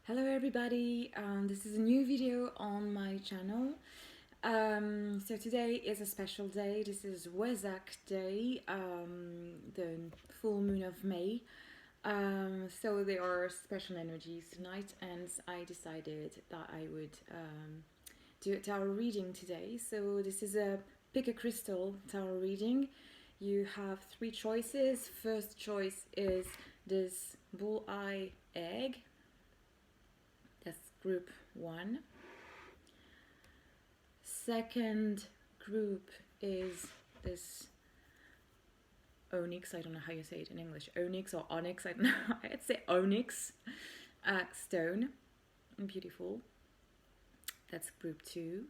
Hello everybody, this is a new video on my channel. So today is a special day. This is Wesak day, the full moon of May. So there are special energies tonight, and I decided that I would do a tarot reading today. So this is a pick a crystal tarot reading. You have three choices. First choice is this bull-eye egg. That's group 1. Second group is this Onyx. I don't know how you say it in English. Onyx or Onyx. I don't know. I'd say Onyx stone. Beautiful. That's group 2.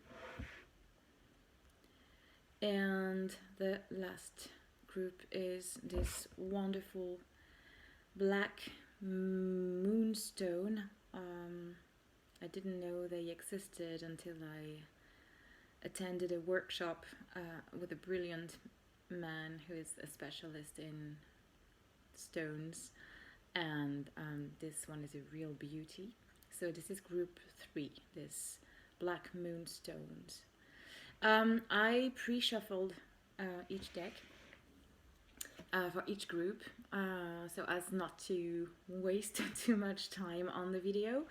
And the last group is this wonderful black moonstone. I didn't know they existed until I attended a workshop with a brilliant man who is a specialist in stones, and this one is a real beauty. So this is group 3, this black moonstones. I pre-shuffled each deck for each group, so as not to waste too much time on the video.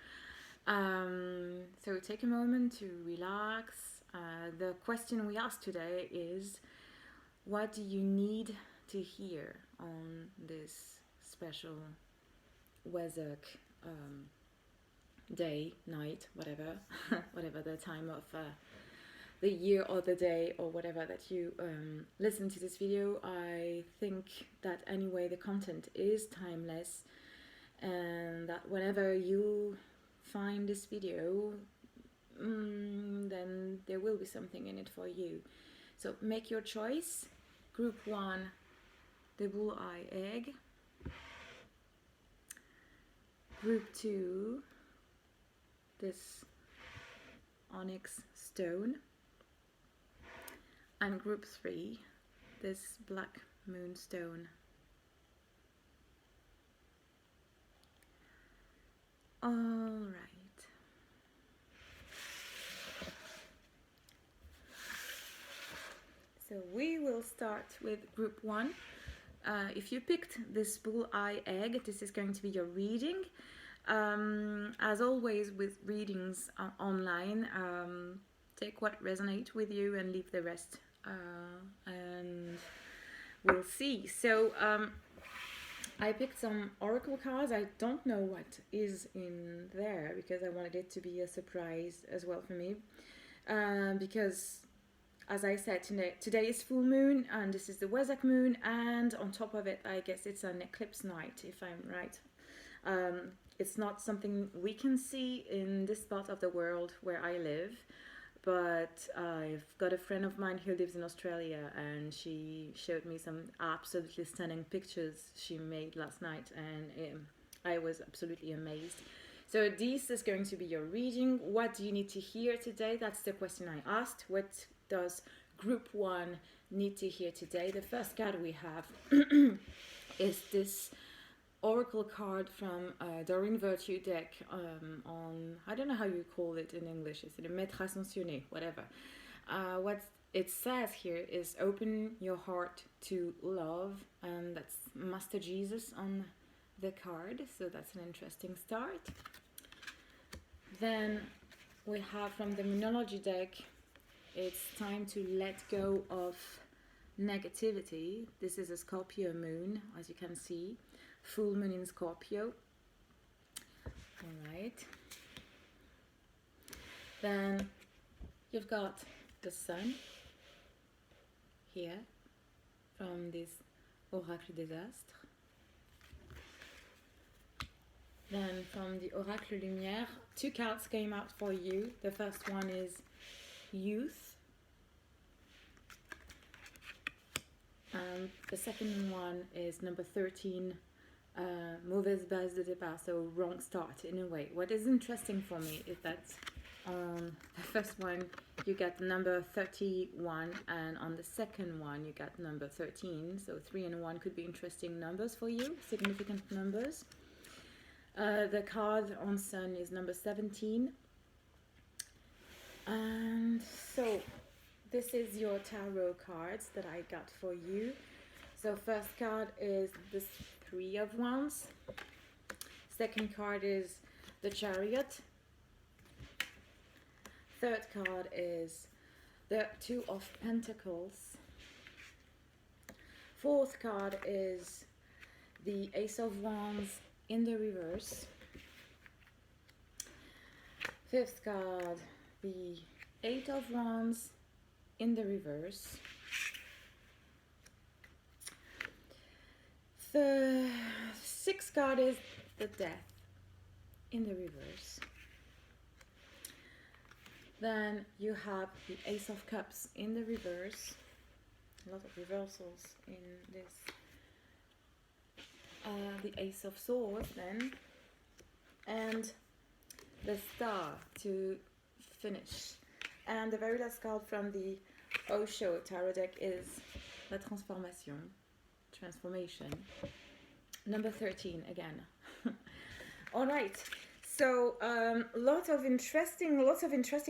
So take a moment to relax. The question we asked today is, what do you need to hear on this special Wesak day, night, whatever, whatever the time of the year or the day or whatever that you listen to this video. I think that anyway the content is timeless, and that whenever you find this video, then there will be something in it for you. So make your choice. Group 1, the bull-eye egg. Group 2, this onyx stone. And group 3, this black moonstone. All right. So we will start with group 1. If you picked this bull-eye egg, this is going to be your reading. As always with readings online, take what resonates with you and leave the rest, and we'll see. So I picked some oracle cards. I don't know what is in there because I wanted it to be a surprise as well for me, because as I said, today is full moon, and this is the Wesak moon, and on top of it, I guess it's an eclipse night, if I'm right. It's not something we can see in this part of the world where I live, but I've got a friend of mine who lives in Australia, and she showed me some absolutely stunning pictures she made last night, and I was absolutely amazed. So this is going to be your reading. What do you need to hear today? That's the question I asked. What does group 1 need to hear today? The first card we have is this oracle card from Doreen Virtue deck on, I don't know how you call it in English, is it a maîtres ascensionnés, whatever. What it says here is open your heart to love, and that's Master Jesus on the card, so that's an interesting start. Then we have from the Moonology deck, it's time to let go of negativity. This is a Scorpio moon, as you can see. Full moon in Scorpio. Alright. Then you've got the sun here from this Oracle des Astres. Then from the Oracle Lumière, 2 cards came out for you. The first one is youth, and the second one is number 13, mauvaise base de départ, so wrong start in a way. What is interesting for me is that on the first one you get number 31, and on the second one you got number 13, so 3 and 1 could be interesting numbers for you, significant numbers. The card on Sun is number 17. And so this is your tarot cards that I got for you. So first card is the Three of Wands. Second card is the Chariot. Third card is the Two of Pentacles. Fourth card is the Ace of Wands in the reverse. Fifth card, the Eight of Wands in the reverse. The sixth card is the Death in the reverse. Then you have the Ace of Cups in the reverse. A lot of reversals in this. The Ace of Swords then. And the Star to finish. And the very last card from the Osho Tarot deck is La Transformation. Number 13 again. All right. So lots of interesting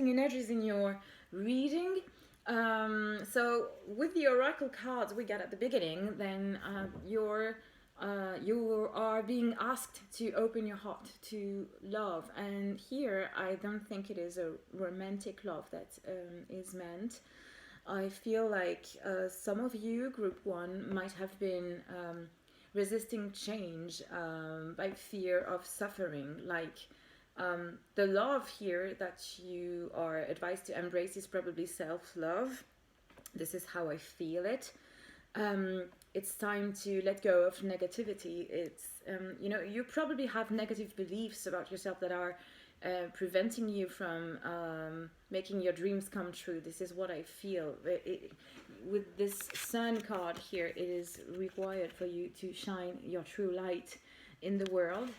energies in your reading. So with the oracle cards we got at the beginning, then you are being asked to open your heart to love. And here I don't think it is a romantic love that is meant. I feel like some of you, group 1, might have been resisting change by fear of suffering. Like the love here that you are advised to embrace is probably self-love. This is how I feel it. It's time to let go of negativity. It's you probably have negative beliefs about yourself that are preventing you from making your dreams come true. This is what I feel. With this Sun card here, it is required for you to shine your true light in the world.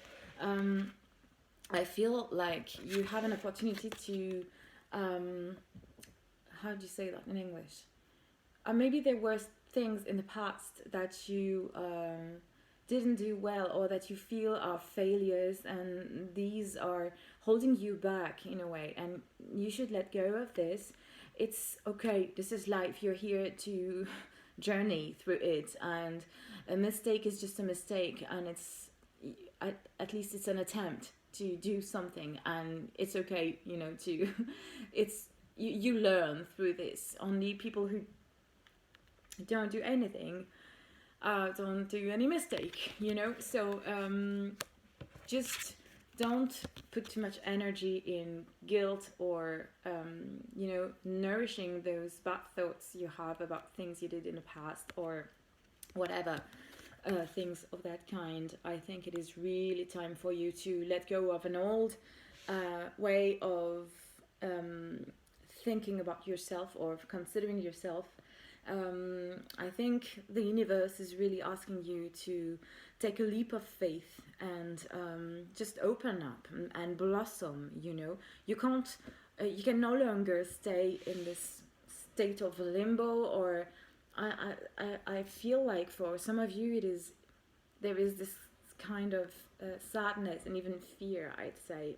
I feel like you have an opportunity to, how do you say that in English? Maybe there were things in the past that you didn't do well, or that you feel are failures, and these are holding you back in a way, and you should let go of this. It's okay, this is life, you're here to journey through it, and a mistake is just a mistake, and it's at least it's an attempt to do something, and it's okay, to it's you learn through this. Only people who don't do anything don't do any mistake, so just don't put too much energy in guilt or nourishing those bad thoughts you have about things you did in the past or whatever. Things of that kind. I think it is really time for you to let go of an old way of thinking about yourself or considering yourself. I think the universe is really asking you to take a leap of faith and just open up and blossom. You can't, you can no longer stay in this state of limbo, or I feel like for some of you there is this kind of sadness and even fear, I'd say,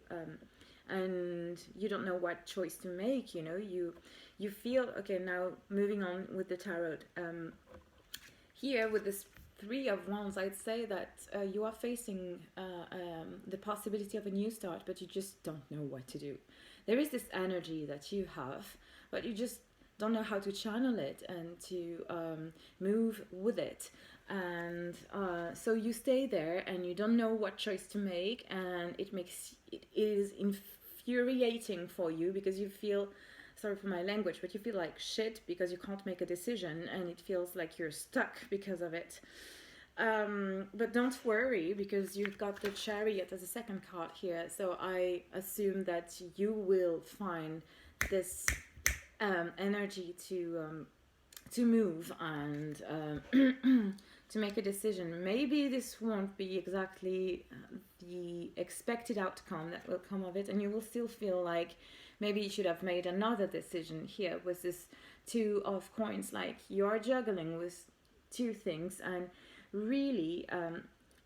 and you don't know what choice to make. You feel okay. Now moving on with the tarot, here with this Three of Wands, I'd say that you are facing the possibility of a new start, but you just don't know what to do. There is this energy that you have, but you just don't know how to channel it and to move with it, and so you stay there and you don't know what choice to make, and it is infuriating for you because you feel, sorry for my language, but you feel like shit because you can't make a decision, and it feels like you're stuck because of it. But don't worry, because you've got the Chariot as a second card here, so I assume that you will find this energy to move and to make a decision. Maybe this won't be exactly the expected outcome that will come of it, and you will still feel like maybe you should have made another decision here with this Two of Coins. Like you are juggling with two things, and really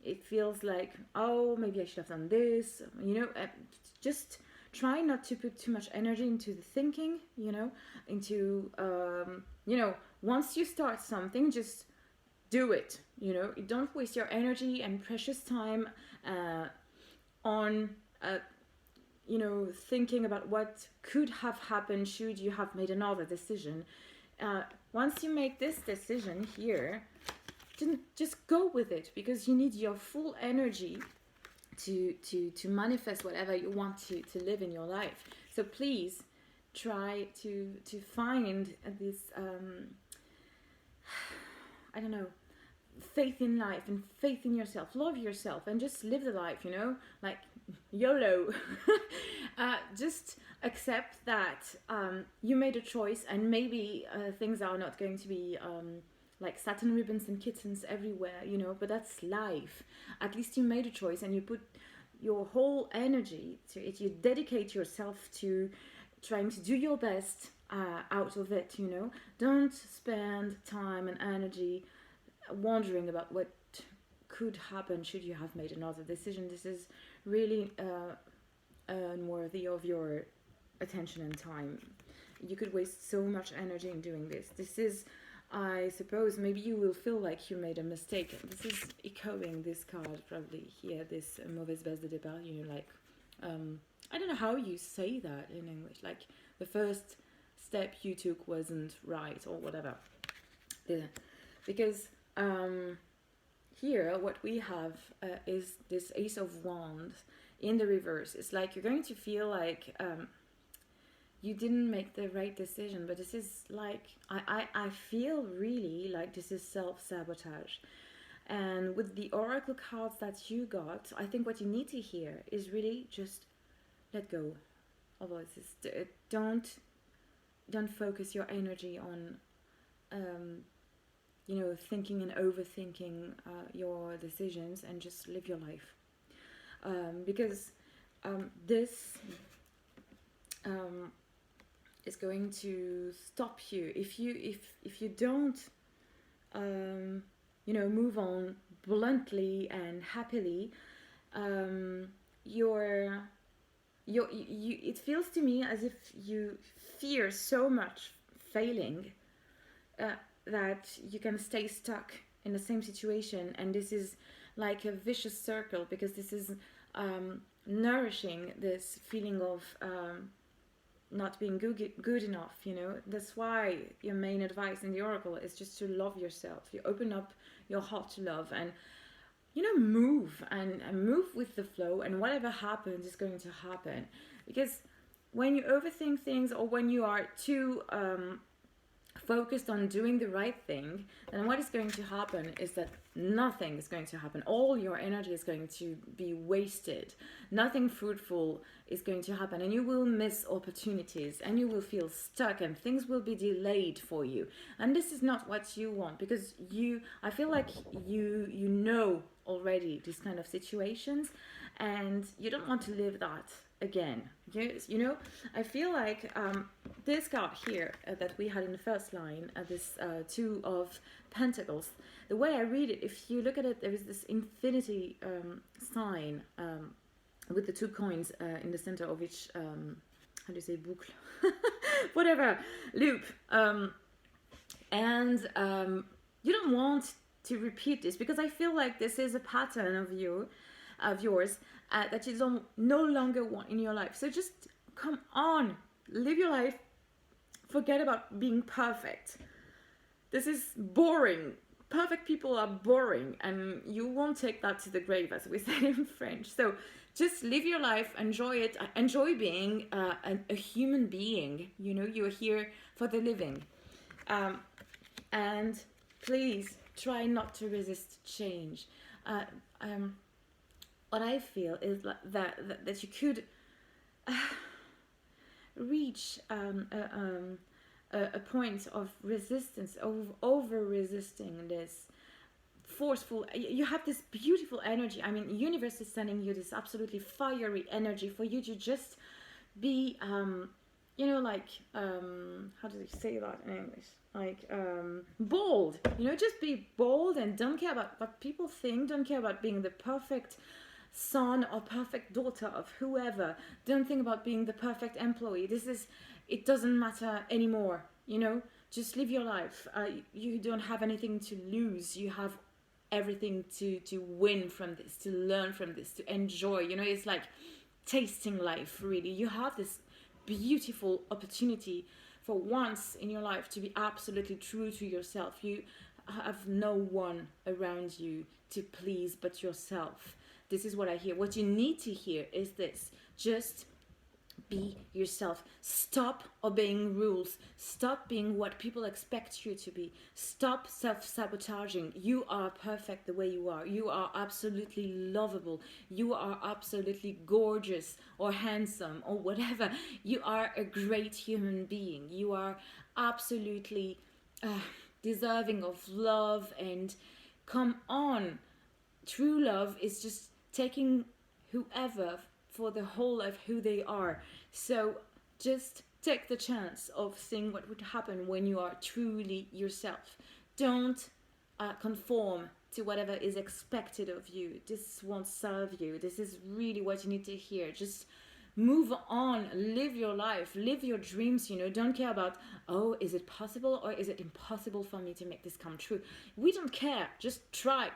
it feels like, oh, maybe I should have done this, just try not to put too much energy into the thinking, into, once you start something, just do it, don't waste your energy and precious time on, thinking about what could have happened should you have made another decision. Once you make this decision here, just go with it, because you need your full energy to manifest whatever you want to live in your life. So please try to find this faith in life and faith in yourself. Love yourself and just live the life, like YOLO. Just accept that you made a choice, and maybe things are not going to be like satin ribbons and kittens everywhere, but that's life. At least you made a choice, and you put your whole energy to it. You dedicate yourself to trying to do your best out of it, Don't spend time and energy wondering about what could happen should you have made another decision. This is really unworthy of your attention and time. You could waste so much energy in doing this. This is, I suppose, maybe you will feel like you made a mistake. This is echoing this card probably here, this mauvaise base de départ, like, I don't know how you say that in English, like the first step you took wasn't right or whatever. Because here what we have is this Ace of Wands in the reverse. It's like you're going to feel like you didn't make the right decision, but this is like, I feel really like this is self-sabotage. And with the oracle cards that you got, I think what you need to hear is really just let go of all this. Don't focus your energy on thinking and overthinking your decisions, and just live your life, because this is going to stop you if you don't move on bluntly and happily. It feels to me as if you fear so much failing that you can stay stuck in the same situation, and this is like a vicious circle, because this is nourishing this feeling of not being good enough. That's why your main advice in the oracle is just to love yourself. You open up your heart to love, and move and move with the flow, and whatever happens is going to happen. Because when you overthink things, or when you are too focused on doing the right thing, then what is going to happen is that nothing is going to happen. All your energy is going to be wasted. Nothing fruitful is going to happen, and you will miss opportunities, and you will feel stuck, and things will be delayed for you. And this is not what you want, because I feel like you know already these kind of situations, and you don't want to live that again. I feel like this card here that we had in the first line, this Two of Pentacles, the way I read it, if you look at it, there is this infinity sign with the two coins in the center of each, how do you say, boucle? Whatever, loop. And you don't want to repeat this, because I feel like this is a pattern of yours that you don't no longer want in your life. So just come on, live your life, forget about being perfect. This is boring. Perfect people are boring, and you won't take that to the grave, as we say in French. So just live your life, enjoy it, enjoy being a human being. You're here for the living, and please try not to resist change. What I feel is that you could reach a point of resistance, over resisting this forceful. You have this beautiful energy. I mean, universe is sending you this absolutely fiery energy for you to just be you know, like, how do you say that in English? Like, bold, you know, just be bold and don't care about what people think, don't care about being the perfect son or perfect daughter of whoever, don't think about being the perfect employee. It doesn't matter anymore, you know, just live your life. You don't have anything to lose, you have everything to win from this, to learn from this, to enjoy, you know, it's like tasting life, really. You have this beautiful opportunity for once in your life to be absolutely true to yourself. You have no one around you to please but yourself. This is what I hear. What you need to hear is this: just be yourself. Stop obeying rules. Stop being what people expect you to be. Stop self-sabotaging. You are perfect the way you are. You are absolutely lovable. You are absolutely gorgeous or handsome or whatever. You are a great human being. You are absolutely deserving of love, and come on. True love is just taking whoever for the whole of who they are. So just take the chance of seeing what would happen when you are truly yourself. Don't conform to whatever is expected of you. This won't serve you. This is really what you need to hear. Just move on, live your life, live your dreams, you know. Don't care about, oh, is it possible or is it impossible for me to make this come true? We don't care. Just try.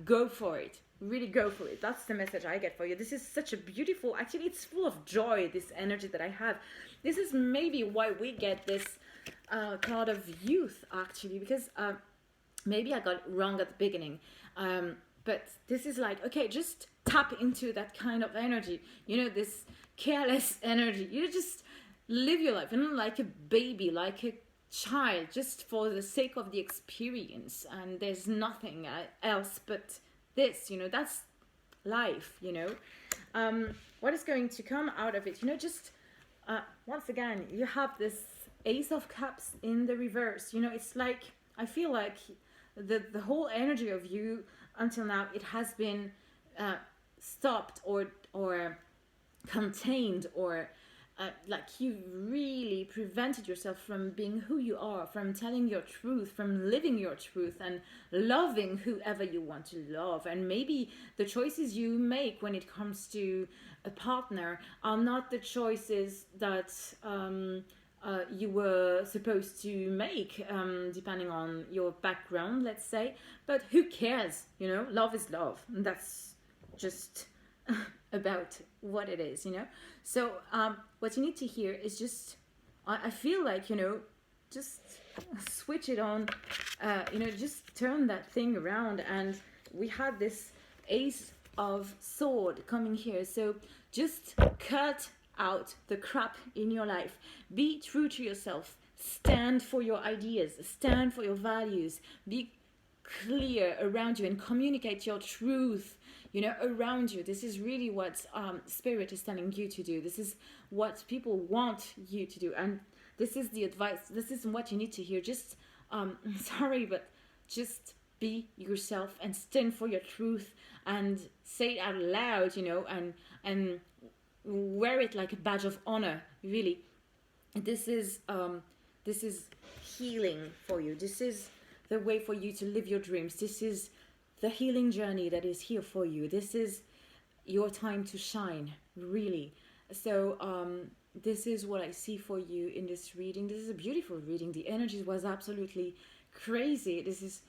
Go for it. Really go for it. That's the message I get for you. This is such a beautiful, actually it's full of joy, this energy that I have. This is maybe why we get this card of youth, actually, because maybe I got it wrong at the beginning. But this is like, okay, just tap into that kind of energy, you know, this careless energy. You just live your life, you know, like a baby, like a child, just for the sake of the experience. And there's nothing else but this, you know. That's life, you know. What is going to come out of it, you know, just once again, you have this Ace of Cups in the reverse, you know. It's like, I feel like the whole energy of you until now, it has been stopped or contained, or like you really prevented yourself from being who you are, from telling your truth, from living your truth and loving whoever you want to love. And maybe the choices you make when it comes to a partner are not the choices that you were supposed to make, depending on your background, let's say. But who cares, you know? Love is love. That's just about what it is, you know. So what you need to hear is just, I feel like, you know, just switch it on, you know, just turn that thing around. And we had this Ace of Sword coming here, so just cut out the crap in your life. Be true to yourself. Stand for your ideas. Stand for your values. Be clear around you and communicate your truth, you know, around you. This is really what Spirit is telling you to do. This is what people want you to do, and this is the advice. This is what you need to hear. Just sorry, but just be yourself and stand for your truth and say it out loud, you know, and wear it like a badge of honor. Really, this is healing for you. This is the way for you to live your dreams. This is the healing journey that is here for you. This is your time to shine, really. So this is what I see for you in this reading. This is a beautiful reading. The energy was absolutely crazy. This is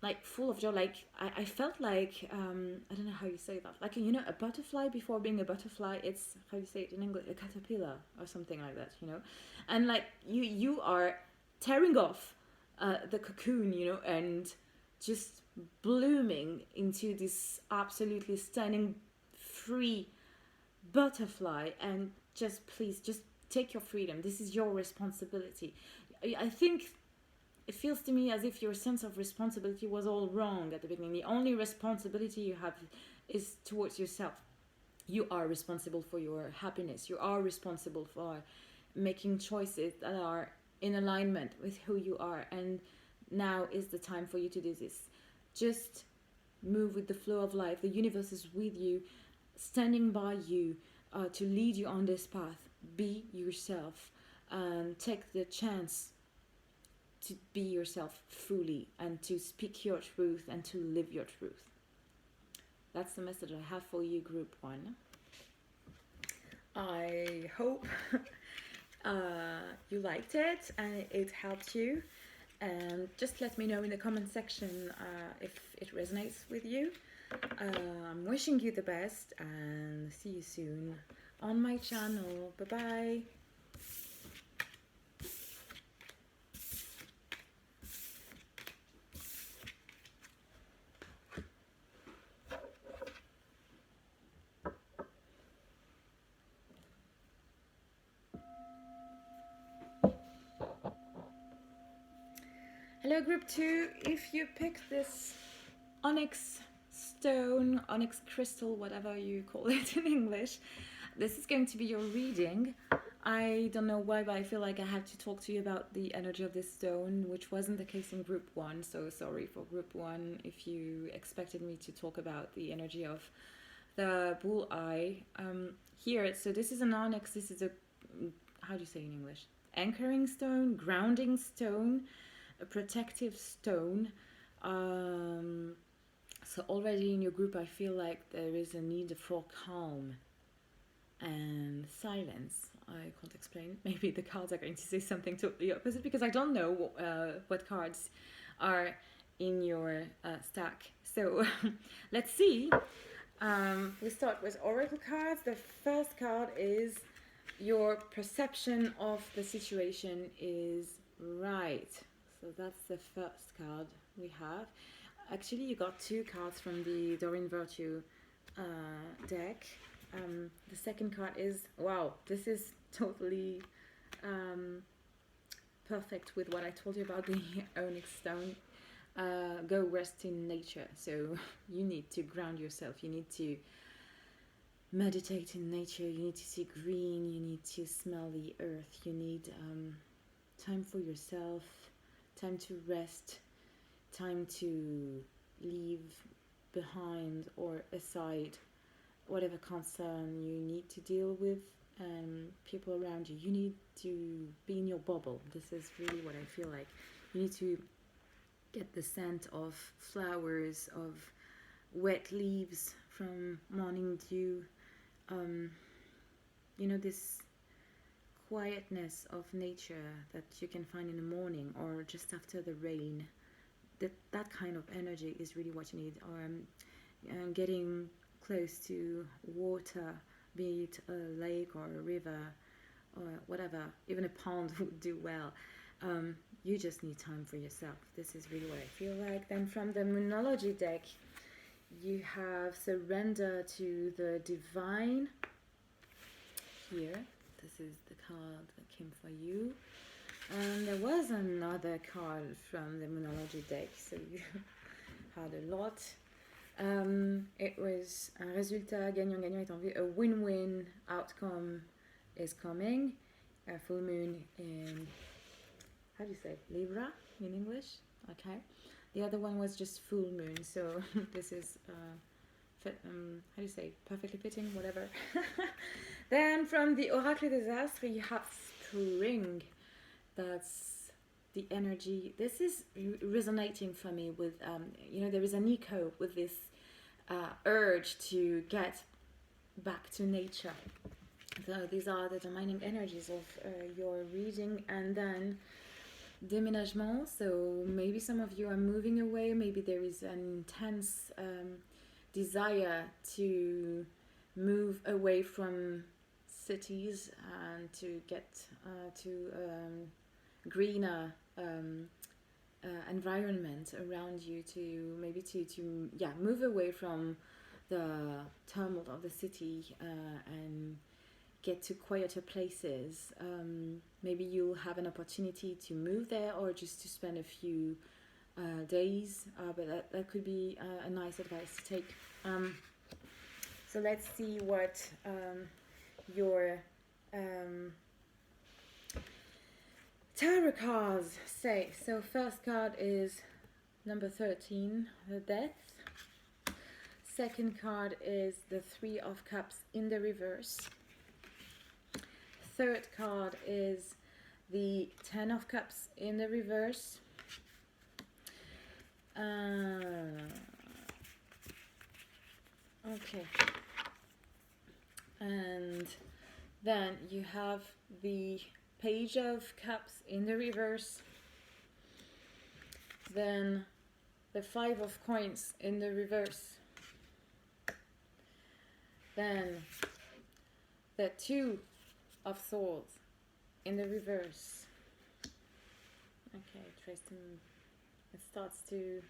like full of joy. Like I felt like, I don't know how you say that. Like, you know, a butterfly before being a butterfly. It's, how you say it in English, a caterpillar or something like that, you know. And like you are tearing off the cocoon, you know, and just blooming into this absolutely stunning free butterfly. And just please, just take your freedom. This is your responsibility. I think it feels to me as if your sense of responsibility was all wrong at the beginning. The only responsibility you have is towards yourself. You are responsible for your happiness. You are responsible for making choices that are in alignment with who you are. And now is the time for you to do this. Just move with the flow of life. The universe is with you, standing by you, to lead you on this path. Be yourself and take the chance to be yourself fully and to speak your truth and to live your truth. That's the message I have for you, group 1. I hope you liked it and it helped you. And just let me know in the comment section if it resonates with you. I'm wishing you the best and see you soon on my channel. Bye bye. Hello group 2, if you pick this onyx stone, onyx crystal, whatever you call it in English, this is going to be your reading. I don't know why, but I feel like I have to talk to you about the energy of this stone, which wasn't the case in group 1, so sorry for group 1 if you expected me to talk about the energy of the bull eye. Here, so this is an onyx, this is a, how do you say in English? Anchoring stone, grounding stone, a protective stone. So already in your group I feel like there is a need for calm and silence. I can't explain. Maybe the cards are going to say something totally opposite because I don't know what cards are in your stack. So let's see. We start with oracle cards. The first card is your perception of the situation is right. So that's the first card we have. Actually, you got 2 cards from the Doreen Virtue deck. The second card is, wow, this is totally perfect with what I told you about the Onyx stone. Go rest in nature. So you need to ground yourself. You need to meditate in nature. You need to see green. You need to smell the earth. You need time for yourself. Time to rest, time to leave behind or aside whatever concern you need to deal with and people around you. You need to be in your bubble. This is really what I feel like. You need to get the scent of flowers, of wet leaves from morning dew. You know, this quietness of nature that you can find in the morning or just after the rain. That kind of energy is really what you need. Or getting close to water, be it a lake or a river or whatever. Even a pond would do well. You just need time for yourself. This is really what I feel like. Then from the Moonology deck, you have surrender to the divine. Here, this is the card that came for you. And there was another card from the Moonology deck, so you had a lot. It was un résultat gagnant-gagnant est en vue. A win-win outcome is coming. A full moon in, how do you say, Libra in English? Okay. The other one was just full moon, so this is, how do you say, perfectly fitting, whatever. Then from the Oracle des Astres, you have spring. That's the energy. This is resonating for me with, you know, there is an echo with this urge to get back to nature. So these are the dominating energies of your reading. And then déménagement. So maybe some of you are moving away. Maybe there is an intense desire to move away from cities and to get to greener environment around you, to maybe to move away from the tumult of the city and get to quieter places. Maybe you'll have an opportunity to move there or just to spend a few days, but that could be a nice advice to take. So let's see what your tarot cards say. So first card is number 13, the Death. Second card is the 3 of Cups in the reverse. third card is the Ten of Cups in the reverse. Okay. And then you have the Page of Cups in the reverse. Then the Five of Coins in the reverse. Then the Two of Swords in the reverse. Okay, Tristan, it starts to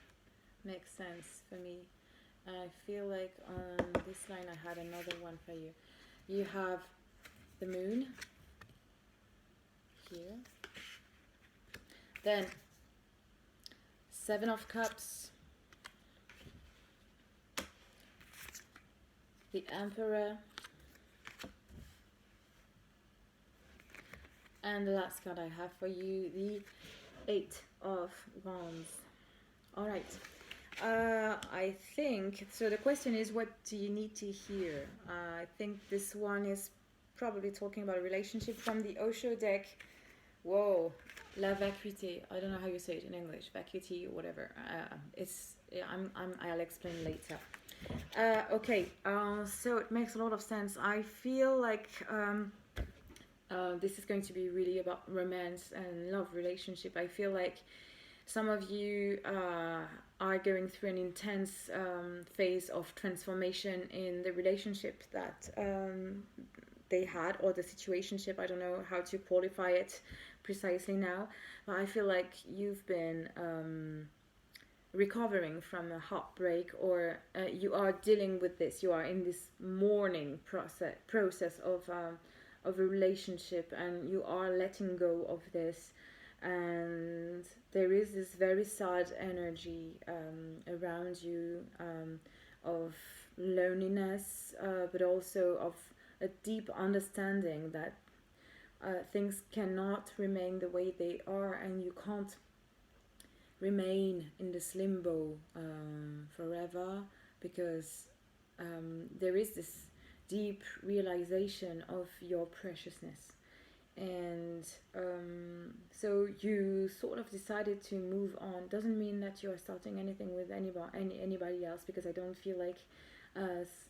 make sense for me. I feel like on this line I had another one for you. You have the Moon here. Then Seven of Cups, the Emperor, and the last card I have for you, the Eight of Wands. All right. I think, so the question is, what do you need to hear? I think this one is probably talking about a relationship from the Osho deck. Whoa, la vacuité. I don't know how you say it in English, vacuity or whatever. I'll explain later. Okay, so it makes a lot of sense. I feel like this is going to be really about romance and love relationship. I feel like some of you are going through an intense phase of transformation in the relationship that they had, or the situationship. I don't know how to qualify it precisely now, but I feel like you've been recovering from a heartbreak, or you are dealing with this. You are in this mourning process of a relationship, and you are letting go of this. And there is this very sad energy around you of loneliness, but also of a deep understanding that things cannot remain the way they are, and you can't remain in this limbo forever, because there is this deep realization of your preciousness. And so you sort of decided to move on. Doesn't mean that you are starting anything with anybody else, because I don't feel like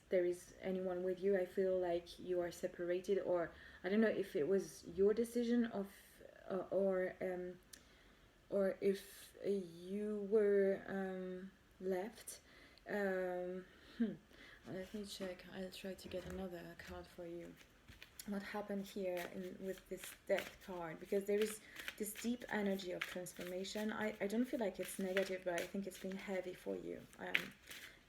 there is anyone with you. I feel like you are separated, or I don't know if it was your decision of or if you were left. Let me check. I'll try to get another card for you. What happened here with this death card, because there is this deep energy of transformation. I don't feel like it's negative, but I think it's been heavy for you,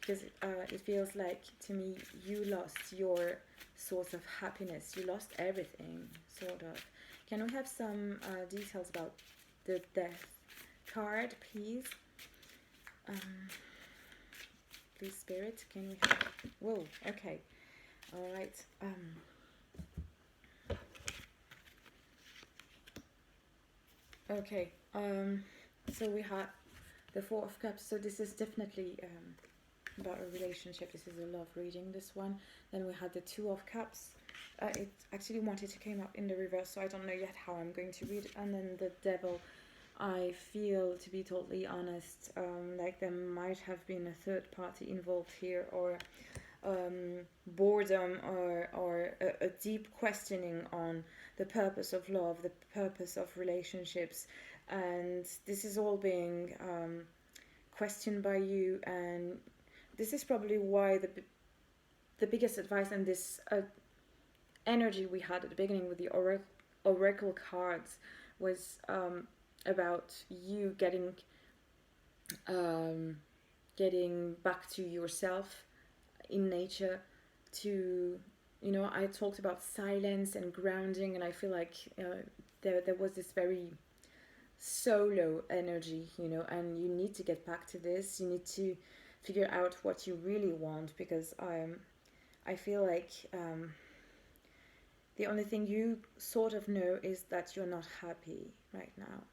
because it feels like to me you lost your source of happiness. You lost everything, sort of. Can we have some details about the death card, please? Please, Spirit, can we have... Whoa, okay. All right. Okay, so we have the Four of Cups. So this is definitely about a relationship. This is a love reading, this one. Then we had the Two of Cups. It actually wanted to come up in the reverse, so I don't know yet how I'm going to read it. And then the Devil. I feel, to be totally honest, like there might have been a third party involved here, or boredom, or a deep questioning on the purpose of love, the purpose of relationships, and this is all being questioned by you. And this is probably why the biggest advice, and this energy we had at the beginning with the oracle cards was about you getting back to yourself in nature, to, you know, I talked about silence and grounding, and I feel like there was this very solo energy, you know, and you need to get back to this. You need to figure out what you really want, because I feel like the only thing you sort of know is that you're not happy right now.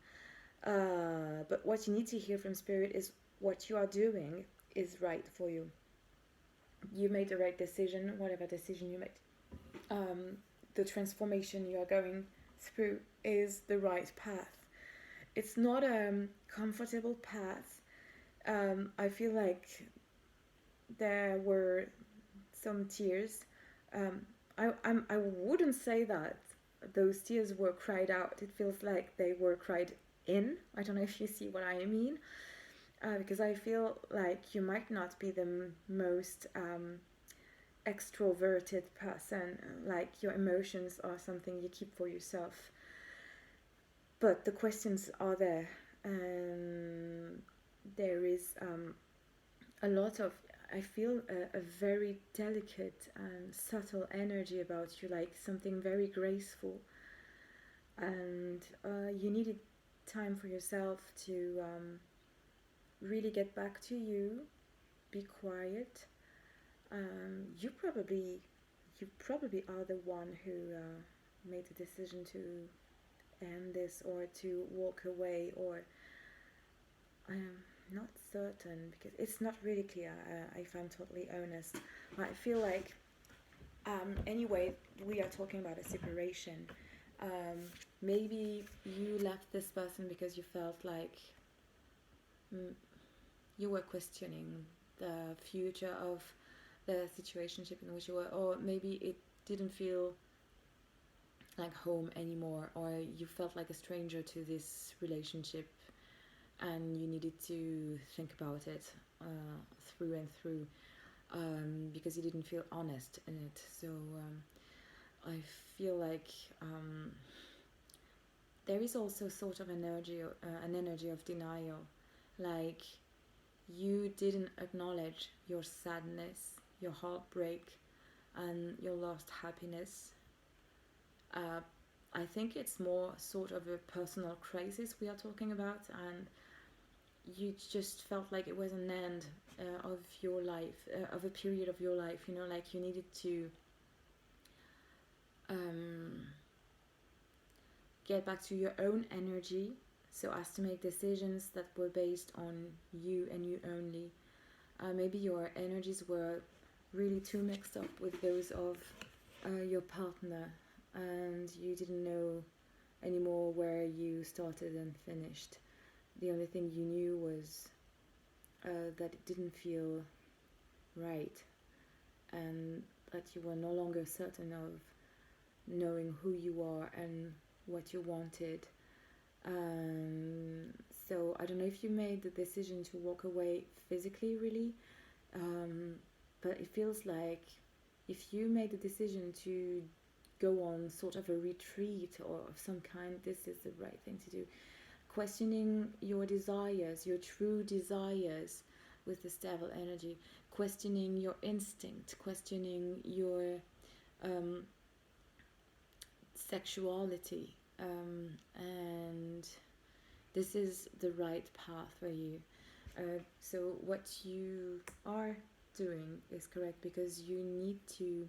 But what you need to hear from Spirit is what you are doing is right for you. You made the right decision, whatever decision you made. the transformation you are going through is the right path. It's not a comfortable path. I feel like there were some tears. I wouldn't say that those tears were cried out. It feels like they were cried in. I don't know if you see what I mean. Because I feel like you might not be the most extroverted person, like your emotions are something you keep for yourself. But the questions are there, and there is a lot of, I feel a very delicate and subtle energy about you, like something very graceful. And you needed time for yourself to really get back to you, be quiet. You probably are the one who made the decision to end this or to walk away, or I am not certain because it's not really clear, if I'm totally honest. I feel like anyway, we are talking about a separation. Maybe you left this person because you felt like you were questioning the future of the situationship in which you were, or maybe it didn't feel like home anymore, or you felt like a stranger to this relationship and you needed to think about it through and through, because you didn't feel honest in it. So I feel like there is also sort of an energy of denial, like you didn't acknowledge your sadness, your heartbreak, and your lost happiness. I think it's more sort of a personal crisis we are talking about, and you just felt like it was an end of your life, of a period of your life, you know, like you needed to get back to your own energy so as to make decisions that were based on you and you only. Maybe your energies were really too mixed up with those of your partner, and you didn't know anymore where you started and finished. The only thing you knew was that it didn't feel right, and that you were no longer certain of knowing who you are and what you wanted. So I don't know if you made the decision to walk away physically, really, but it feels like if you made the decision to go on sort of a retreat or of some kind, this is the right thing to do. Questioning your desires, your true desires with this devil energy, questioning your instinct, questioning your sexuality, and this is the right path for you. So what you are doing is correct, because you need to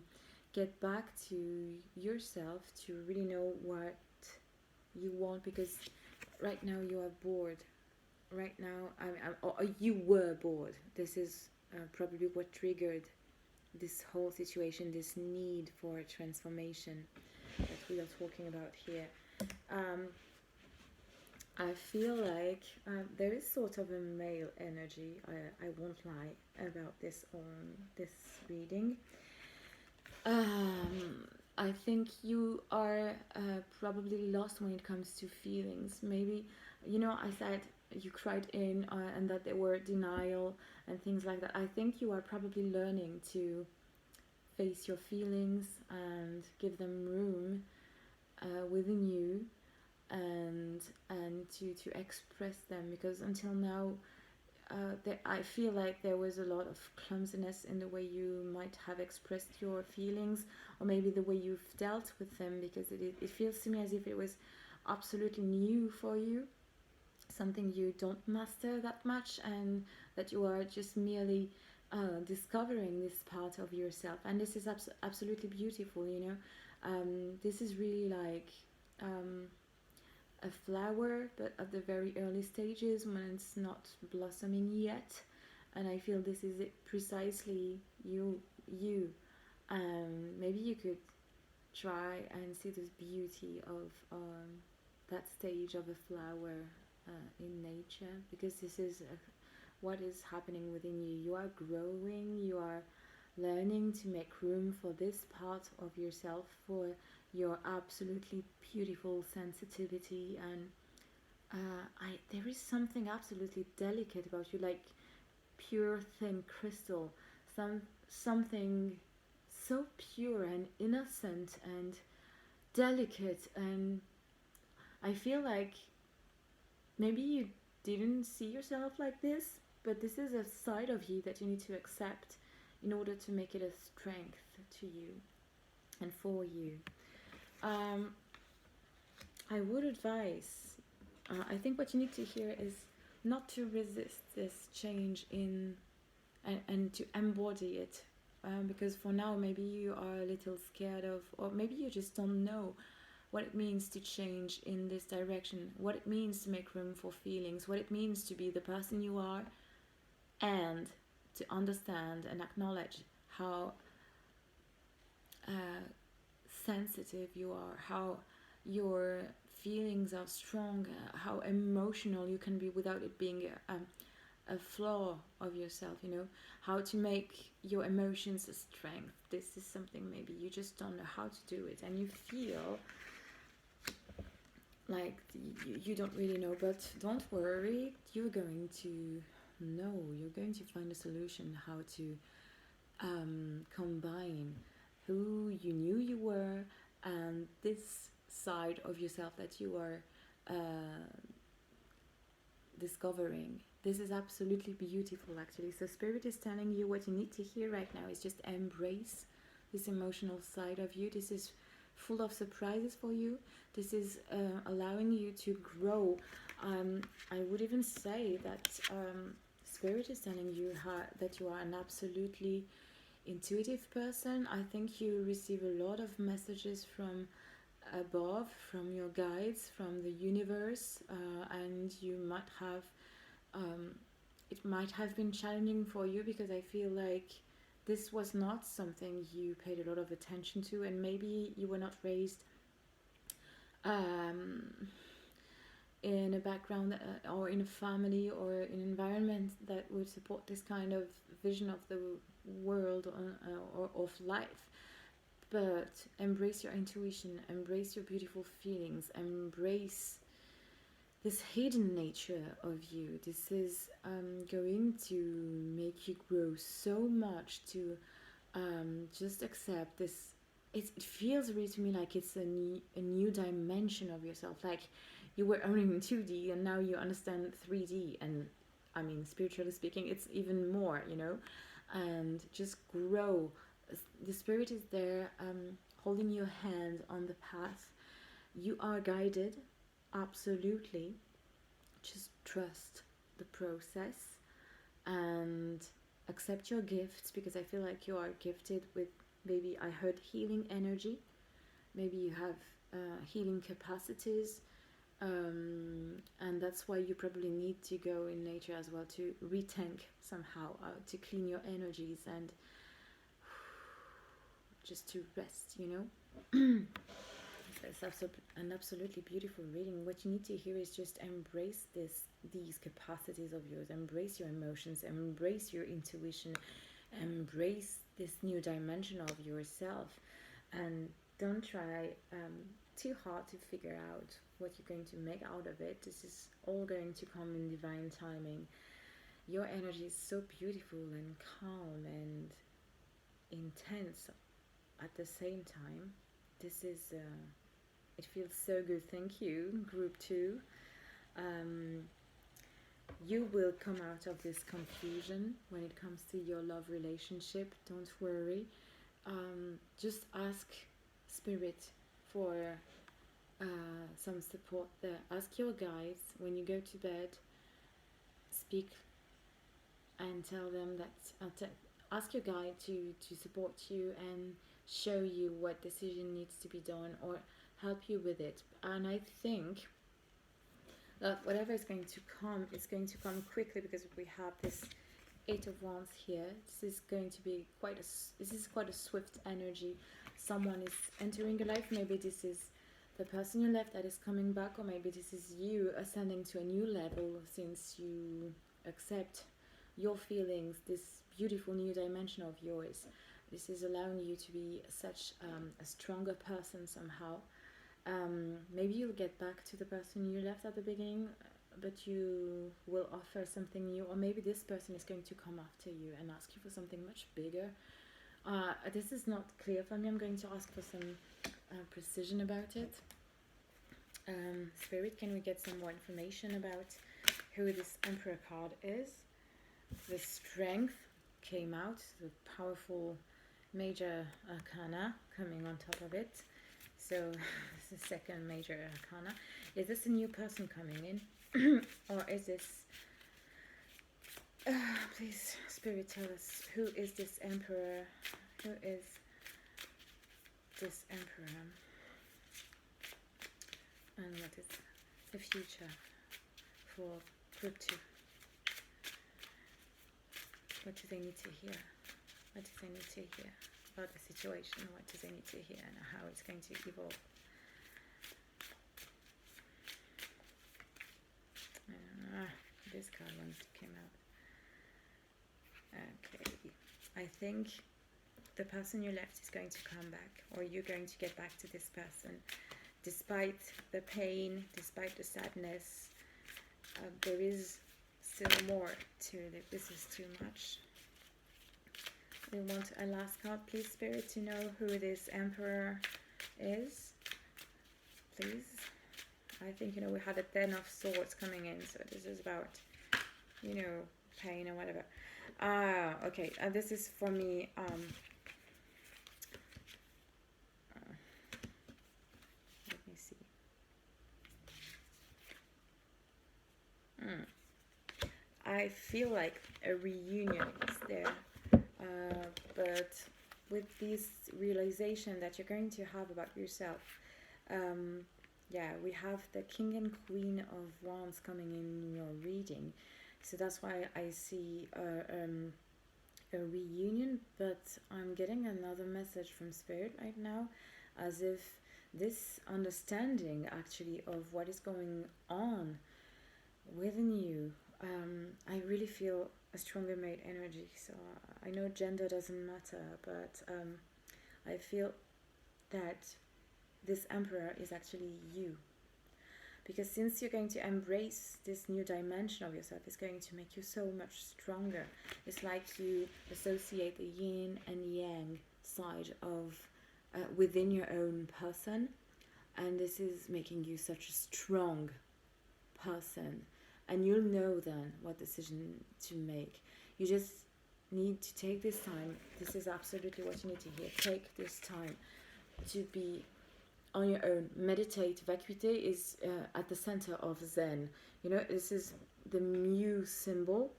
get back to yourself to really know what you want, because right now you are bored. Right now, or you were bored. This is probably what triggered this whole situation, this need for transformation that we are talking about here. I feel like there is sort of a male energy, I won't lie about this on this reading. I think you are probably lost when it comes to feelings. Maybe, you know, I said you cried in and that there were denial and things like that. I think you are probably learning to face your feelings and give them room within you, and to express them, because until now I feel like there was a lot of clumsiness in the way you might have expressed your feelings, or maybe the way you've dealt with them, because it feels to me as if it was absolutely new for you, something you don't master that much, and that you are just merely discovering this part of yourself. And this is absolutely beautiful, you know. This is really like a flower, but at the very early stages when it's not blossoming yet. And I feel this is it, precisely you. Maybe you could try and see this beauty of that stage of a flower in nature, because this is what is happening within you. You are growing, you are learning to make room for this part of yourself, for your absolutely beautiful sensitivity, and there is something absolutely delicate about you, like pure thin crystal, something so pure and innocent and delicate. And I feel like maybe you didn't see yourself like this, but this is a side of you that you need to accept in order to make it a strength to you and for you. I would advise, I think what you need to hear is not to resist this change and to embody it, because for now maybe you are a little scared of, or maybe you just don't know what it means to change in this direction, what it means to make room for feelings, what it means to be the person you are, and to understand and acknowledge how sensitive you are, how your feelings are strong, how emotional you can be without it being a flaw of yourself, you know, how to make your emotions a strength. This is something maybe you just don't know how to do it, and you feel like you don't really know, but don't worry, you're going to know, you're going to find a solution how to combine who you knew you were and this side of yourself that you are discovering. This is absolutely beautiful, actually. So Spirit is telling you what you need to hear right now is just embrace this emotional side of you. This is full of surprises for you. This is allowing you to grow. I would even say that Spirit is telling you that you are an absolutely intuitive person. I think you receive a lot of messages from above, from your guides, from the universe, and you might have it might have been challenging for you, because I feel like this was not something you paid a lot of attention to, and maybe you were not raised in a background or in a family or an environment that would support this kind of vision of the world or of life. But embrace your intuition, embrace your beautiful feelings, embrace this hidden nature of you. This is going to make you grow so much, to just accept this. It feels really to me like it's a new dimension of yourself, like you were only in 2D and now you understand 3D, and I mean, spiritually speaking, it's even more, you know. And just grow. The Spirit is there, holding your hand on the path. You are guided, absolutely. Just trust the process and accept your gifts, because I feel like you are gifted with, maybe I heard healing energy, maybe you have healing capacities, and that's why you probably need to go in nature as well, to retank somehow, to clean your energies and just to rest, you know. It's an absolutely beautiful reading. What you need to hear is just embrace these capacities of yours, embrace your emotions, embrace your intuition, embrace this new dimension of yourself, and don't try too hard to figure out what you're going to make out of it. This is all going to come in divine timing. Your energy is so beautiful and calm and intense at the same time. This is it feels so good. Thank you, group 2. You will come out of this confusion when it comes to your love relationship. Don't worry. Just ask Spirit for some support there. Ask your guides when you go to bed. Speak and tell them that. Ask your guide to support you and show you what decision needs to be done, or help you with it. And I think that whatever is going to come, it's going to come quickly, because we have this 8 of Wands here. This is going to be quite a swift energy. someone is entering your life. Maybe this is the person you left that is coming back, or maybe this is you ascending to a new level since you accept your feelings, this beautiful new dimension of yours. This is allowing you to be such a stronger person somehow. Maybe you'll get back to the person you left at the beginning, but you will offer something new, or maybe this person is going to come after you and ask you for something much bigger. This is not clear for me. I'm going to ask for some precision about it. Spirit, can we get some more information about who this Emperor card is? The Strength came out, the powerful major arcana coming on top of it. So this is the second major arcana. Is this a new person coming in? Or is this... please, Spirit, tell us, who is this Emperor? Who is this Emperor? And what is the future for Group 2? What do they need to hear? What do they need to hear about the situation? What do they need to hear and how it's going to evolve? This card one came out. Okay, I think the person you left is going to come back, or you're going to get back to this person. Despite the pain, despite the sadness, there is still more to it. This is too much. We want a last card, please, Spirit, to know who this Emperor is. Please. I think, we had a 10 of Swords coming in, so this is about, pain or whatever. Okay, this is for me, let me see. I feel like a reunion is there, but with this realization that you're going to have about yourself, we have the King and Queen of Wands coming in your reading, so that's why I see a reunion, but I'm getting another message from Spirit right now, as if this understanding actually of what is going on within you, I really feel a stronger mate energy. So I know gender doesn't matter, but I feel that this Emperor is actually you, because since you're going to embrace this new dimension of yourself, it's going to make you so much stronger. It's like you associate the yin and yang side of within your own person, and this is making you such a strong person, and you'll know then what decision to make. You just need to take this time. This is absolutely what you need to hear. Take this time to be on your own. Meditate. Vacuité is at the center of Zen. This is the mu symbol,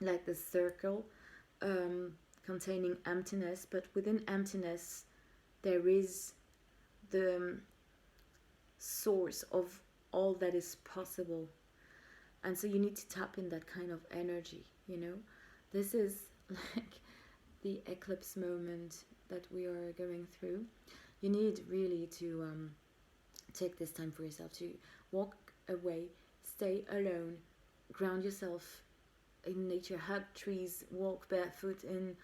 like the circle containing emptiness, but within emptiness there is the source of all that is possible. And so you need to tap in that kind of energy, This is like the eclipse moment that we are going through. You need really to take this time for yourself, to walk away, stay alone, ground yourself in nature, hug trees, walk barefoot in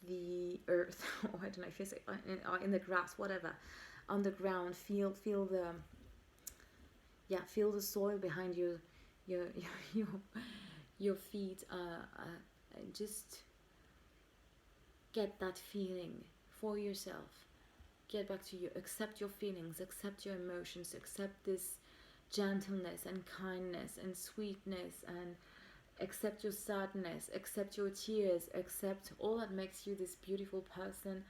the earth, or I don't know if you say in the grass, whatever, on the ground. Feel the soil behind your feet, and just get that feeling for yourself. Get back to you. Accept your feelings, accept your emotions, accept this gentleness and kindness and sweetness, and accept your sadness, accept your tears, accept all that makes you this beautiful person,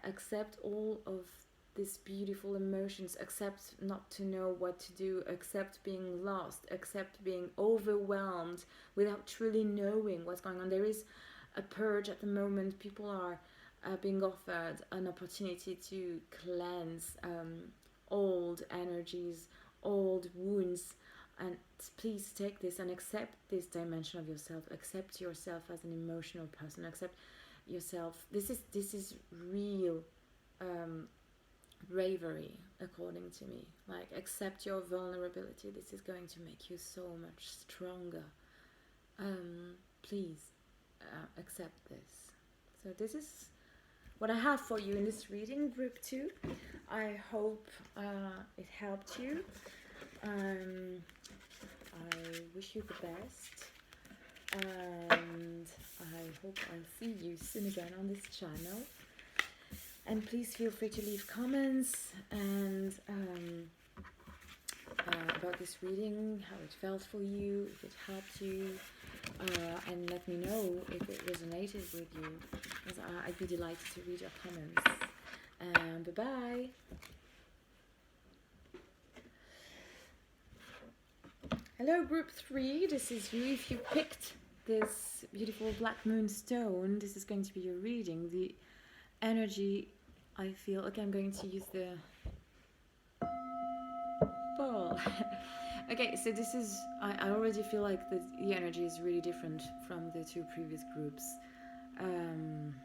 accept all of these beautiful emotions, accept not to know what to do, accept being lost, accept being overwhelmed without truly knowing what's going on. There is a purge at the moment. People are being offered an opportunity to cleanse old energies, old wounds, and please take this and accept this dimension of yourself. Accept yourself as an emotional person. Accept yourself. This is real bravery, according to me. Like, accept your vulnerability. This is going to make you so much stronger. Please accept this. So this is what I have for you in this reading, group 2. I hope it helped you. I wish you the best, and I hope I'll see you soon again on this channel. And please feel free to leave comments and about this reading, how it felt for you, if it helped you, and let me know if it resonated with you, because I'd be delighted to read your comments. And bye-bye. Hello, group 3, this is you. If you picked this beautiful black moonstone, this is going to be your reading. The energy, I feel, okay, I'm going to use the ball. Okay, so this is, I already feel like the energy is really different from the 2 previous groups. I'm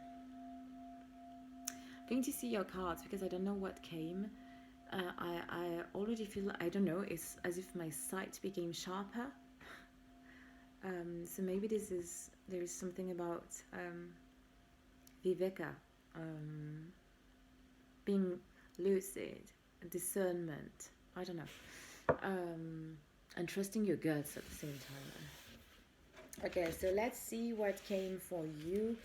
going to see your cards because I don't know what came. I already feel, I don't know, it's as if my sight became sharper. So maybe there is something about Viveka, being lucid, discernment, I don't know, and trusting your guts at the same time. Okay, so let's see what came for you.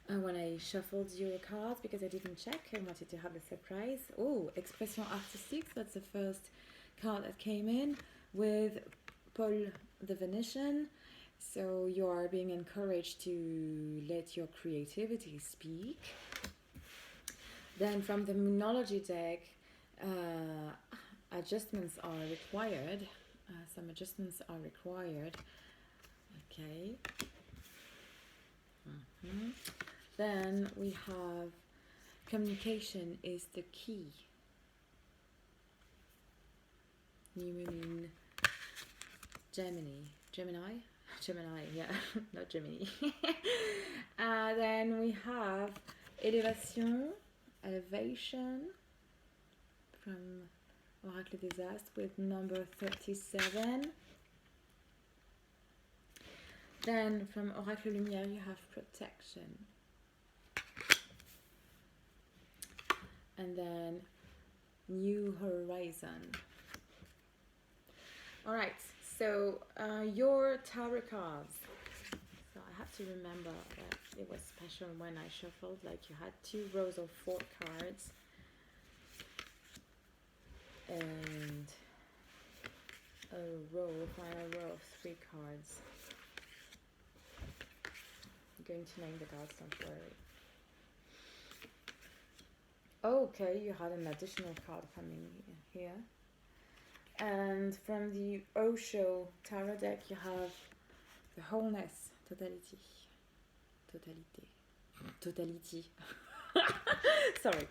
When I shuffled your cards, because I didn't check, I wanted to have a surprise. Oh, Expression Artistique, that's the first card that came in, with Paul the Venetian. So you are being encouraged to let your creativity speak. Then from the Moonology deck, adjustments are required. Some adjustments are required. Okay. Then we have communication is the key. New moon in Gemini, yeah, not Gemini. Then we have elevation from Oracle des Astres with number 37. Then from Oracle Lumière you have protection. And then New Horizon. Alright, so your tarot cards. So I have to remember that it was special when I shuffled, like you had 2 rows of 4 cards. And a final row of 3 cards. I'm going to name the cards, don't worry. Okay, you had an additional card coming here. And from the Osho Tarot deck, you have the wholeness, totality. Sorry.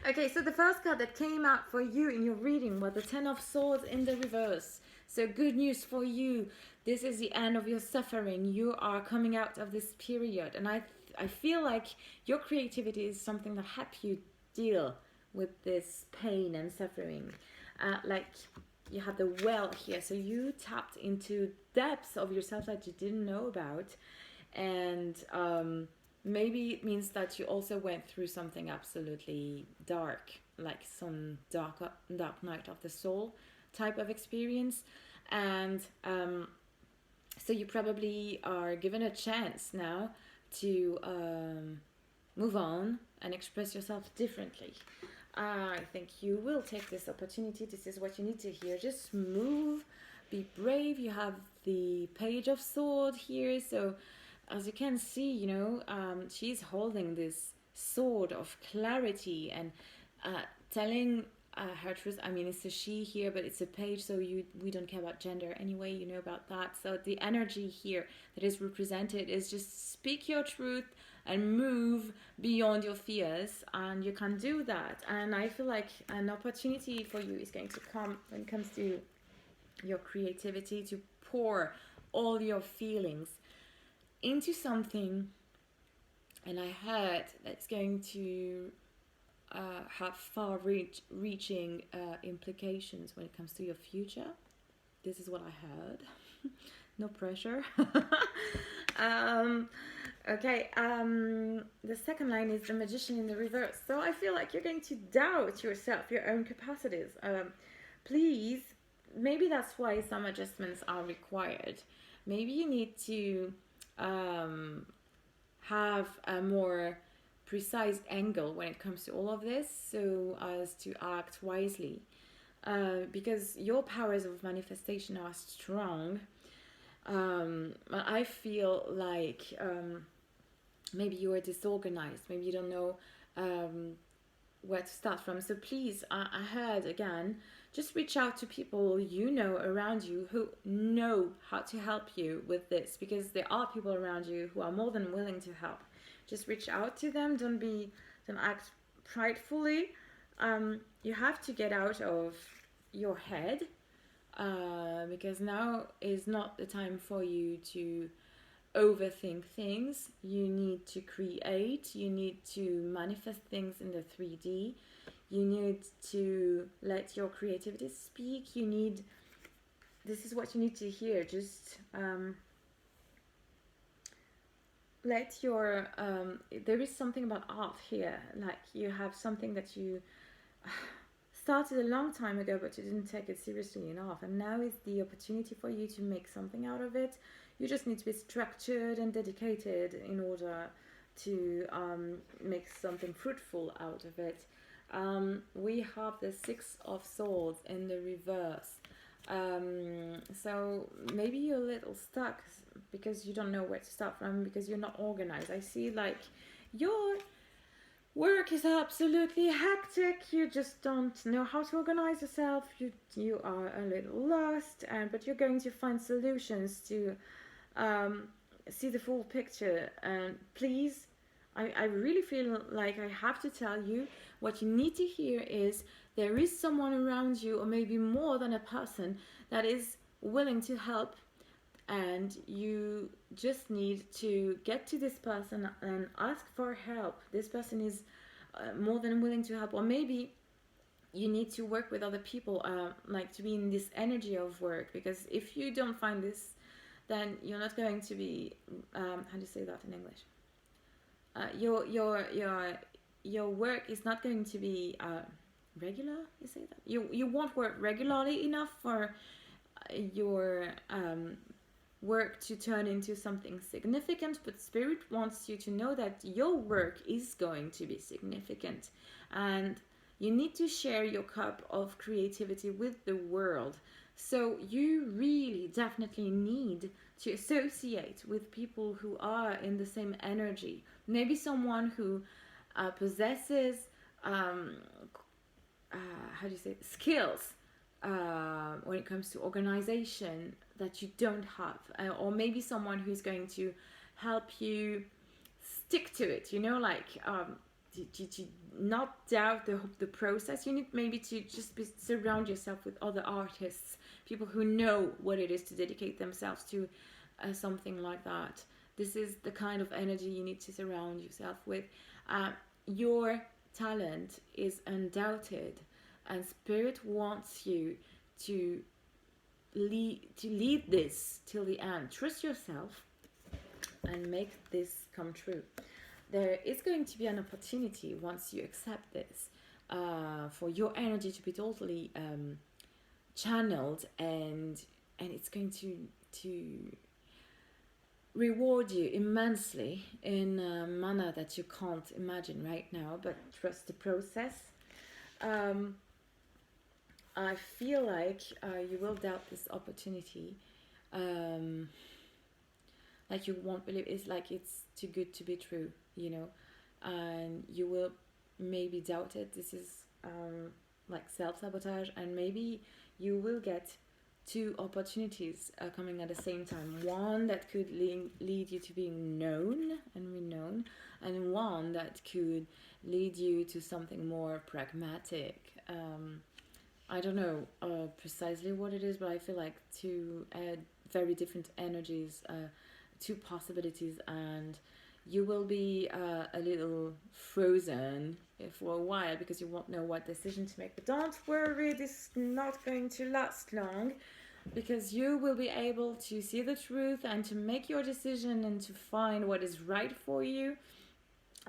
Okay, so the first card that came out for you in your reading was the 10 of Swords in the reverse. So good news for you. This is the end of your suffering. You are coming out of this period. And I feel like your creativity is something that helps you deal with this pain and suffering. Like you have the well here. So you tapped into depths of yourself that you didn't know about. And maybe it means that you also went through something absolutely dark, like some dark night of the soul type of experience. And so you probably are given a chance now to move on and express yourself differently. I think you will take this opportunity. This is what you need to hear. Just move, be brave. You have the Page of Swords here. So as you can see, you know, she's holding this sword of clarity and telling her truth. I mean, it's a she here, but it's a page, so we don't care about gender anyway, you know about that. So the energy here that is represented is just speak your truth and move beyond your fears, and you can do that. And I feel like an opportunity for you is going to come when it comes to your creativity, to pour all your feelings into something and I heard that it's going to have far-reaching implications when it comes to your future. This is what I heard. No pressure. Okay, the second line is the magician in the reverse. So I feel like you're going to doubt yourself, your own capacities. Please, maybe that's why some adjustments are required. Maybe you need to have a more precise angle when it comes to all of this, so as to act wisely. Because your powers of manifestation are strong. But I feel like maybe you are disorganized, maybe you don't know where to start from. So please, I heard again, just reach out to people you know around you who know how to help you with this, because there are people around you who are more than willing to help. Just reach out to them. Don't act pridefully. You have to get out of your head, because now is not the time for you to overthink things. You need to create, you need to manifest things in the 3D, you need to let your creativity speak. This is what you need to hear. Just let your there is something about art here, like you have something that you started a long time ago, but you didn't take it seriously enough, and now is the opportunity for you to make something out of it. You just need to be structured and dedicated in order to make something fruitful out of it. We have the Six of Swords in the reverse. So maybe you're a little stuck because you don't know where to start from, because you're not organized. I see like your work is absolutely hectic. You just don't know how to organize yourself. You are a little lost, but you're going to find solutions to see the full picture. And please, I really feel like I have to tell you, what you need to hear is there is someone around you, or maybe more than a person, that is willing to help, and you just need to get to this person and ask for help. This person is more than willing to help. Or maybe you need to work with other people, like to be in this energy of work, because if you don't find this, then you're not going to be how do you say that in English? Your work is not going to be regular. You say that you won't work regularly enough for your work to turn into something significant. But Spirit wants you to know that your work is going to be significant, and you need to share your cup of creativity with the world. So you really definitely need to associate with people who are in the same energy. Maybe someone who possesses how do you say, skills when it comes to organization that you don't have, or maybe someone who's going to help you stick to it, like to not doubt the process. You need maybe to just surround yourself with other artists, people who know what it is to dedicate themselves to something like that. This is the kind of energy you need to surround yourself with. Your talent is undoubted, and Spirit wants you to lead this till the end. Trust yourself and make this come true. There is going to be an opportunity once you accept this, for your energy to be totally channeled, and it's going to reward you immensely in a manner that you can't imagine right now. But trust the process. I feel like you will doubt this opportunity, like you won't believe. It's like it's too good to be true, and you will maybe doubt it. This is like self-sabotage, and maybe you will get two opportunities coming at the same time. One that could lead you to being known and renowned, and one that could lead you to something more pragmatic. I don't know precisely what it is, but I feel like two very different energies, two possibilities, and you will be a little frozen for a while because you won't know what decision to make. But don't worry, this is not going to last long, because you will be able to see the truth and to make your decision and to find what is right for you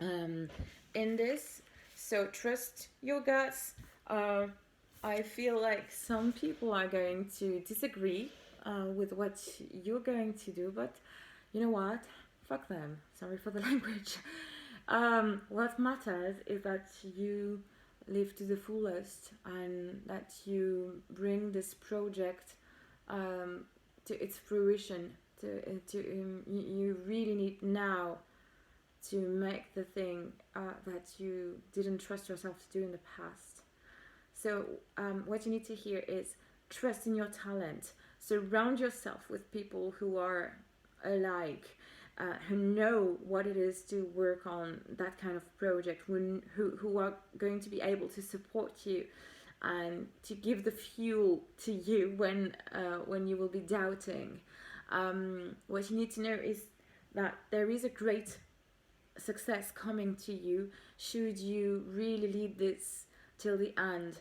in this. So trust your guts. I feel like some people are going to disagree with what you're going to do, but you know what? Fuck them. Sorry for the language. What matters is that you live to the fullest and that you bring this project to its fruition. You really need now to make the thing that you didn't trust yourself to do in the past. So what you need to hear is trust in your talent. Surround yourself with people who are alike, who know what it is to work on that kind of project, who are going to be able to support you and to give the fuel to you when you will be doubting. What you need to know is that there is a great success coming to you should you really lead this till the end.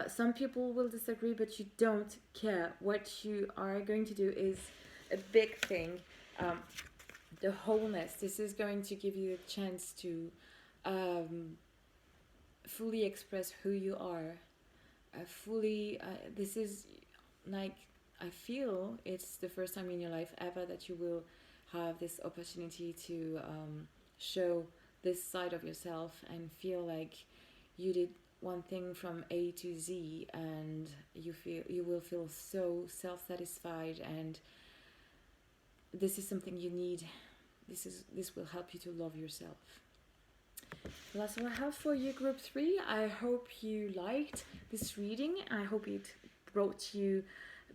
Some people will disagree, but you don't care. What you are going to do is a big thing. The wholeness. This is going to give you a chance to fully express who you are. This is like, I feel it's the first time in your life ever that you will have this opportunity to show this side of yourself and feel like you did one thing from A to Z, and you will feel so self-satisfied, and this is something you need. This will help you to love yourself. Well, that's what I have for you, group 3. I hope you liked this reading. I hope it brought you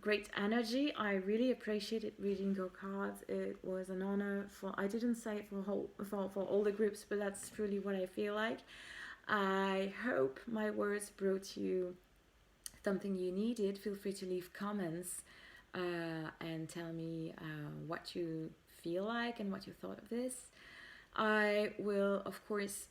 great energy. I really appreciated reading your cards. It was an honor. I didn't say it for all the groups, but that's really what I feel like. I hope my words brought you something you needed. Feel free to leave comments and tell me what you feel like and what you thought of this. I will, of course,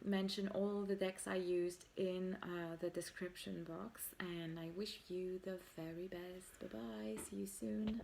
mention all the decks I used in the description box, and I wish you the very best. Bye bye, see you soon.